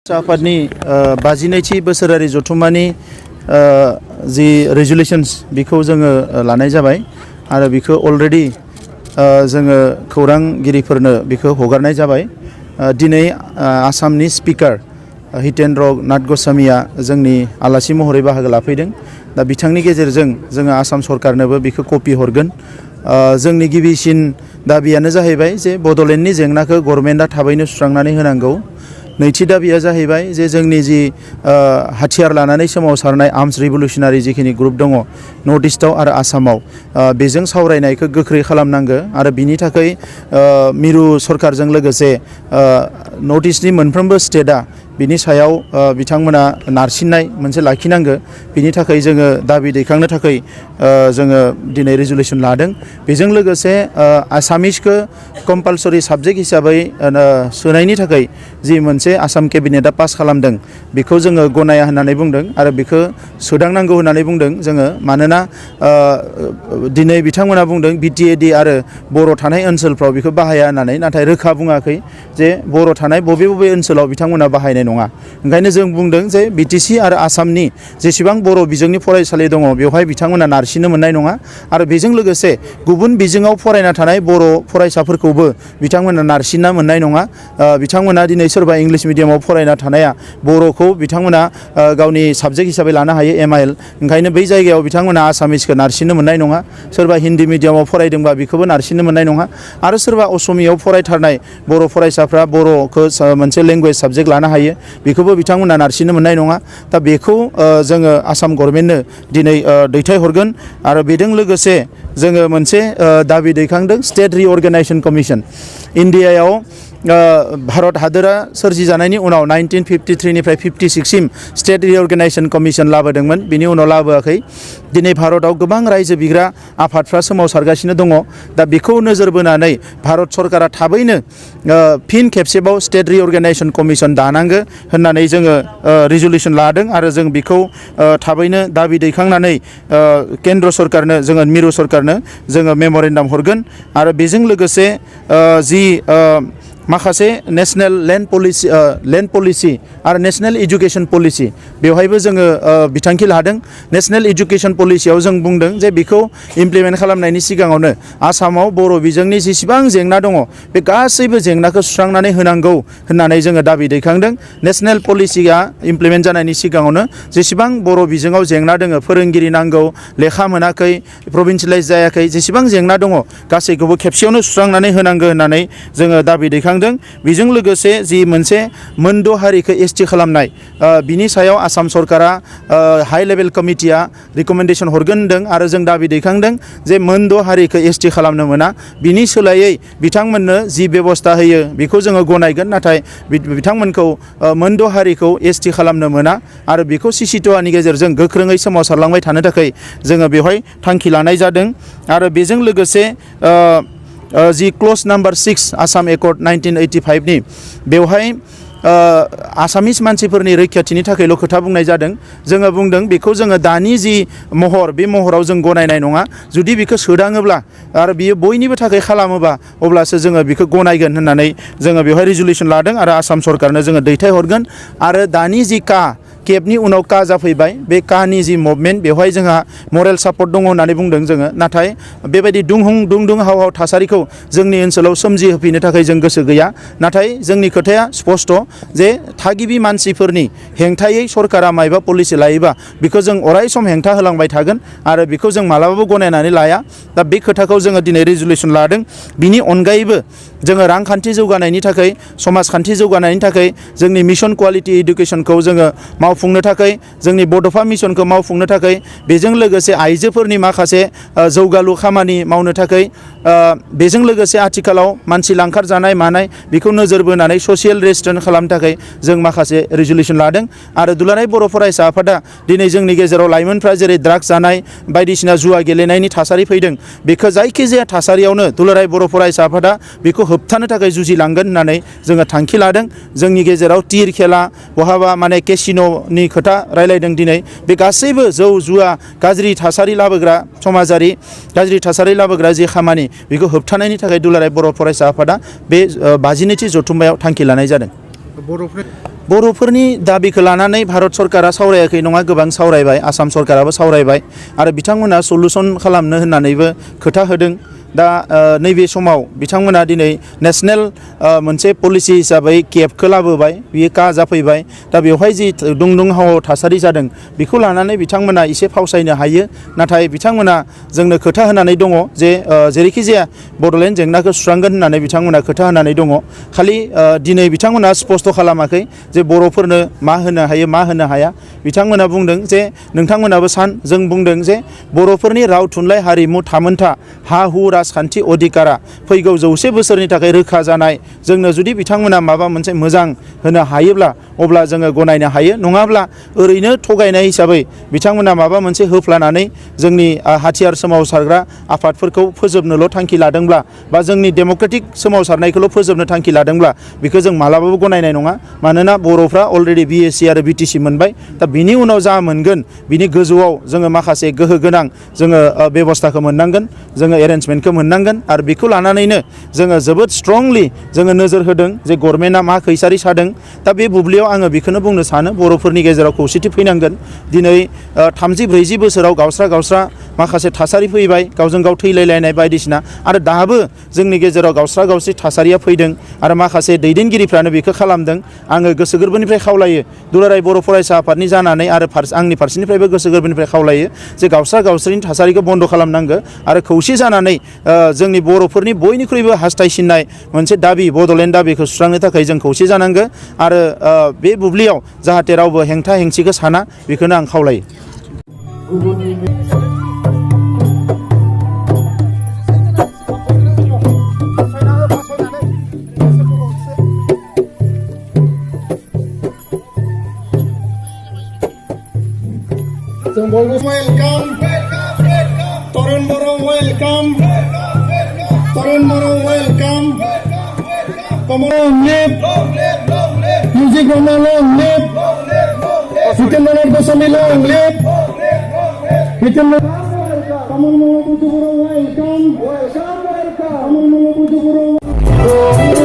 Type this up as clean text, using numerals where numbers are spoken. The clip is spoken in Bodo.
आफादनि 52थि बोसोरारि जथुम्मानि जि रेजुलेशन्स बेखौ जोङो लानाय जाबाय आरो बेखौ अलरेडि जोङो खौरांगिरिफोरनो बेखौ हगारनाय जाबाय। दिनै आसामनि स्पिकार हितेन्द्र नाथ गस्वामीया जोंनि आलासि महरै बाहागो लाफैदों। दा बिथांनि गेजेरजों जोङो आसाम सरकारनोबो बेखौ कपि हरगोन। जोंनि गिबिसिन दाबियानो जाहैबाय जे बड'लेण्डनि जेंनाखौ गभर्नमेन्टआ थाबैनो सुस्रांनानै होनांगौ। नैथि दाबिया जाहैबाय जे जोंनि जि हाथियार लानानै सोमावसारनाय आर्म्स रिभलुसनारि जिखिनि ग्रुप दङ नर्थ इस्टआव आरो आसामाव बेजों सावरायनायखौ गोख्रै खालामनांगौ आरो बिनि थाखाय मिरु सरकारजों लोगोसे नर्थ इस्टनि मोनफ्रोमबो स्टेटआ बिनि सायाव बिथांमोना नारसिननाय मोनसे लाखिनांगौ। बिनि थाखाय जोङो दाबि दैखांनो थाखाय जोङो दिनै रेजुलेशन लादों। बेजों लोगोसे आसामिसखौ कम्पालसरि साबजेक्ट हिसाबै सोनायनि थाखाय जि मोनसे आसाम केबिनेटआ पास खालामदों बेखौ जोङो गनाया होननानै बुंदों आरो बेखौ सोदांनांगौ होननानै बुंदों जोङो। मानोना दिनै बिथांमोना बुंदों बिटिएडि आरो बर' थानाय ओनसोलफ्राव बेखौ बाहाया होननानै, नाथाय रोखा बुङाखै जे बर' थानाय बबे बबे ओनसोलाव बिथांमोना बाहायनाय नङा। ओंखायनो जों बुंदों जे बिटिसि आरो आसामनि जेसेबां बर' बिजोंनि फरायसालि दङ बेवहाय बिथांमोना नारसिननो मोननाय नङा आरो बेजों लोगोसे गुबुन बिजोङाव फरायना थानाय बर' फरायसाफोरखौबो बिथांमोना नारसिनना मोननाय नङा। बिथांमोना दिनै सोरबा इंलिश मिडियामाव फरायना थानाया बर'खौ बिथांमोना गावनि साबजेक्ट हिसाबै लानो हायो MIL। ओंखायनो बै जायगायाव बिथांमोना आसामिसखौ नारसिननो मोननाय नङा। सोरबा हिन्दी मिडियामाव फरायदोंबा बेखौबो नारसिननो मोननाय नङा आरो सोरबा असमियाव फरायथारनाय बर' फरायसाफ्रा बर'खौ मोनसे लेंगुवेज साबजेक्ट लानो हायो बेखौबो बिथांमोना नारसिननो मोननाय नङा। दा बेखौ जोङो आसाम गभर्नमेन्टनो दिनै दैथायहरगोन आरो बेजों लोगोसे जोङो मोनसे दाबि दैखांदों स्टेट रिअर्गेनाइजेशन कमिसन। इन्डियायाव भारत हादोरा सोरजिजानायनि उनाव 1953 निफ्राय 56 सिम स्टेट रिअर्गेनाइजेशन कमिसन लाबोदोंमोन, बिनि उनाव लाबोआखै। दिनै भारतआव गोबां रायजो बिग्रा आफादफ्रा सोमावसारगासिनो दङ। दा बेखौ नोजोर बोनानै भारत सरकारा थाबैनो फिन खेबसेबाव स्टेट रिअर्गेनाइजेशन कमिसन दानांगो होननानै जोङो रेजुलेशन लादों आरो जों बेखौ थाबैनो दाबि दैखांनानै केन्द्र सरकारनो जोङो मिरु सरकारनो जोङो मेम'रेन्डाम हरगोन आरो बेजों लोगोसे जि माखासे नेशनेल लेन्ड पलिसि आरो नेशनेल एजुकेशन पलिसि बेवहायबो जोङो बिथांखि लादों। नेशनेल एजुकेशन पलिसियाव जों बुंदों जे बेखौ इमप्लिमेन्ट खालामनायनि सिगाङावनो आसामाव बर' बिजोंनि जेसेबां जेंना दङ बे गासैबो जेंनाखौ सुस्रांनानै होनांगौ होननानै जोङो दाबि दैखांदों। नेशनेल पलिसिया इमप्लिमेन्ट जानायनि सिगाङावनो जेसेबां बर' बिजोङाव जेंना दङ, फोरोंगिरि नांगौ, लेखा मोनाखै, प्रभिन्सियेलाइज जायाखै, जेसेबां जेंना दङ गासैखौबो खेबसेयावनो सुस्रांनानै होनांगौ होननानै जोङो दाबि दैखांदों। बेजों लोगोसे जि मोनसे मोनद' हारिखौ ST खालामनाय बिनि सायाव आसाम सरकारा हाइ लेभेल कमिटिया रिकमेन्डेसन हरगोन होनदों आरो जों दाबि दैखांदों जे मोनद' हारिखौ ST खालामनो मोना। बिनि सोलायै बिथांमोननो जि बेबस्था होयो बेखौ जोङो गनायगोन, नाथाय बिथांमोनखौ मोनद' हारिखौ ST खालामनो मोना आरो बेखौ CC2 गेजेरजों गोख्रोङै सोमावसारलांबाय थानो थाखाय जोङो बेवहाय थांखि लानाय जादों। आरो बेजों लोगोसे जि क्ल'ज नाम्बार 6 आसाम एकर्ड 1985 नि बेवहाय आसामिस मानसिफोरनि रैखाथिनि थाखायल' खोथा बुंनाय जादों। जोङो बुंदों बेखौ जोङो दानि जि महर बे महराव जों गनायनाय नङा। जुदि बेखौ सोदाङोब्ला आरो बियो बयनिबो थाखाय खालामोबा अब्लासो जोङो बेखौ गनायगोन होननानै जोङो बेवहाय रेजुलेशन लादों आरो आसाम सरकारनो जोङो दैथायहरगोन। आरो दानि जि केबनि उनाव जाफैबाय बे नि जि मुभमेन्ट बेवहाय जोंहा मरेल सापर्ट दङ होननानै बुंदों जोङो, नाथाय बेबायदि दुं हाव थासारिखौ जोंनि ओनसोलाव सोमजिहोफैनो थाखाय जों गोसो गैया। नाथाय जोंनि खोथाया स्पष्ट जे थागिबि मानसिफोरनि हेंथायै सरकारा मायबा पलिसि लायोबा बेखौ जों अराय सम हेंथा होलांबाय थागोन आरो बेखौ जों मालाबाबो गनायनानै लाया। दा बे खोथाखौ जोङो दिनै रेजुलेशन लादों। बिनि अनगायैबो जोङो रांखान्थि जौगानायनि थाखाय, समाजखान्थि जौगानायनि थाखाय जोंनि मिशन क्वालिटी इडुकेशनखौ जोङो मावफुंनो थाखाय, जोंनि बड'फा मिशनखौ मावफुंनो थाखाय, बेजों लोगोसे आइजोफोरनि माखासे जौगालु खामानि मावनो थाखाय, बेजों लोगोसे आथिखालाव मानसि लांखार जानाय मानाय बेखौ नोजोर बोनानै ससियेल रेजिस्ट्रेसन खालामनो थाखाय जों माखासे रेजुलेशन लादों। आरो दुलाराय बर' फरायसा आफादा दिनै जोंनि गेजेराव लाइमोनफ्रा जेरै ड्राग्स जानाय बायदिसिना जुवा गेलेनायनि थासारि फैदों, बेखौ जायखिजाया थासारियावनो दुलाराय बर' फरायसा आफादा बेखौ होबथानो थाखाय जुजिलांगोन होननानै जोङो थांखि लादों। जोंनि गेजेराव टिर खेला, बहाबा माने केसिन'नि खोथा रायलायदों दिनै। बे गासैबो जौ जुवा गाज्रि थासारि लाबोग्रा, समाजारि गाज्रि थासारि लाबोग्रा जि खामानि बेखौ होबथानायनि थाखाय दुलाराय बर' फरायसा आफादा बे 52थि जथुम्मायाव थांखि लानाय जादों। बर'फोरनि दाबिखौ लानानै भारत सरकारा सावरायाखै नङा गोबां सावरायबाय आसाम सरकाराबो सावरायबाय आरो बिथांमोना सलुसन खालामनो होननानैबो खोथा होदों दा नैबे समाव बिथांमोना दिनै नेशनेल मोनसे पलिसि हिसाबै केबखौ लाबोबाय बियो का जाफैबाय दा बेवहाय जि दुंहाव थासारि जादों बेखौ लानानै बिथांमोना एसे फावसायनो हायो नाथाय बिथांमोना जोंनो खोथा होनानै दङ जे जेरैखि जाया बड'लेण्ड जेंनाखौ सुस्रांगोन होननानै बिथांमोना खोथा होनानै दङ खालि दिनै बिथांमोना स्पष्ट खालामाखै जे बर'फोरनो मा होनो हायो मा होनो हाया बिथांमोना बुंदों जे नोंथांमोनाबो जों बुंदों जे बर'फोरनि राव थुनलाइ हारिमु थामोनथा हा हु राजखान्थि अधिकारा फैगौ 100 बोसोरनि थाखाय रोखा जानाय जोंनो जुदि बिथांमोना माबा मोनसे मोजां होनो हायोब्ला अब्ला जोङो गनायनो हायो नङाब्ला ओरैनो थगायनाय हिसाबै बिथांमोना माबा मोनसे होफ्लानानै जोंनि हाथियार सोमावसारग्रा आफादफोरखौ फोजोबनोल' थांखि लादोंब्ला बा जोंनि डेम'क्रेटिक सोमावसारनायखौल' फोजोबनो थांखि लादोंब्ला बेखौ जों मालाबाबो गनायनाय नङा मानोना बर'फ्रा अलरेडि BSc आरो BTC मोनबाय दा बिनि उनाव जा मोनगोन बिनि गोजौआव जोङो माखासे गोहो गोनां जोङो बेबस्थाखौ मोननांगोन जोङो एरेन्जमेन्टखौ मोननांगोन आरो बेखौ लानानैनो जोङो जोबोद स्ट्रंलि जोङो नोजोर होदों जे गभर्नमेन्टआ मा खैसारि सादों दा बे बुब्लियाव आङो बेखौनो बुंनो सानो बर'फोरनि गेजेराव खौसेथि फैनांगोन दिनै 30-40 बोसोराव गावस्रा माखासे थासारि फैबाय गावजों गाव थैलायलायनाय बायदिसिना आरो दाबो जोंनि गेजेराव गावस्रि थासारिया फैदों आरो माखासे दैदेनगिरिफ्रानो बेखौ खालामदों आङो गोसो गोरबोनिफ्राय खावलायो दुलाराय बर' फरायसा आफादनि जानानै आरो आंनि फारसेनिफ्रायबो गोसो गोरबोनिफ्राय खावलायो जे गावस्रिनि थासारिखौ बन्द खालामनांगौ आरो खौसे जानानै जोंनि बर'फोरनि बयनिख्रुइबो हास्थायसिननाय मोनसे दाबि बड'लेण्ड दाबिखौ सुस्रांनो थाखाय जों खौसे जानांगौ आरो बे बुब्लियाव जाहाथे रावबो हेंथा हेंसिखौ साना बेखौनो आं खावलायो जों बयबो वेलकाम तरुण बर' वेलकाम तरुण बर' वेलकाम कमल लिप म्यूजिक रोमा long live Hitler Goswami long live Hitler Kamal Molo Buju Boro welcome Kamal Molo Buju Boro